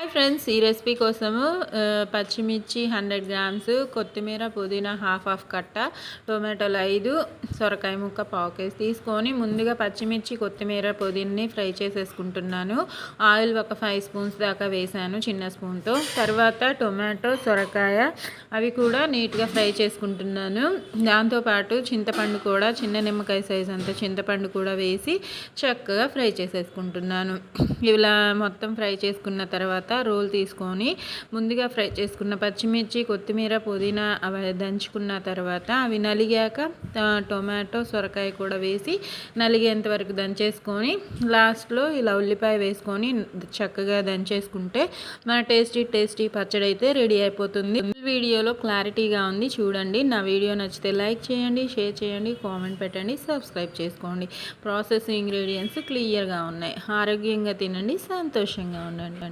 Hi friends, ఈ recipe కోసము పచ్చిమిర్చి 100 గ్రామ్స్, కొత్తిమీర పుదీనా హాఫ్ కట్ట, టొమాటోలు 5, సొరకాయ ముక్క పావు కేజీ తీసుకొని ముందుగా పచ్చిమిర్చి కొత్తిమీర పుదీనాని ఫ్రై చేసేసుకుంటున్నాను. ఆయిల్ ఒక 5 స్పూన్స్ దాకా వేసాను చిన్న స్పూన్తో. తర్వాత టొమాటో సొరకాయ అవి కూడా నీట్గా ఫ్రై చేసుకుంటున్నాను. దాంతోపాటు చింతపండు కూడా చిన్న నిమ్మకాయ సైజ్ అంత చింతపండు కూడా వేసి చక్కగా ఫ్రై చేసేసుకుంటున్నాను. ఇలా మొత్తం ఫ్రై చేసుకున్న తర్వాత రోల్ తీసుకొని ముందుగా ఫ్రై చేసుకున్న పచ్చిమిర్చి కొత్తిమీర పుదీనా అవి దంచుకున్న తర్వాత అవి నలిగాక టొమాటో సొరకాయ కూడా వేసి నలిగేంత వరకు దంచేసుకొని లాస్ట్లో ఇలా ఉల్లిపాయ వేసుకొని చక్కగా దంచేసుకుంటే మన టేస్టీ పచ్చడి అయితే రెడీ అయిపోతుంది. వీడియోలో క్లారిటీగా ఉంది చూడండి. నా వీడియో నచ్చితే లైక్ చేయండి, షేర్ చేయండి, కామెంట్ పెట్టండి, సబ్స్క్రైబ్ చేసుకోండి. ప్రాసెస్ ఇంగ్రీడియంట్స్ క్లియర్గా ఉన్నాయి. ఆరోగ్యంగా తినండి, సంతోషంగా ఉండండి.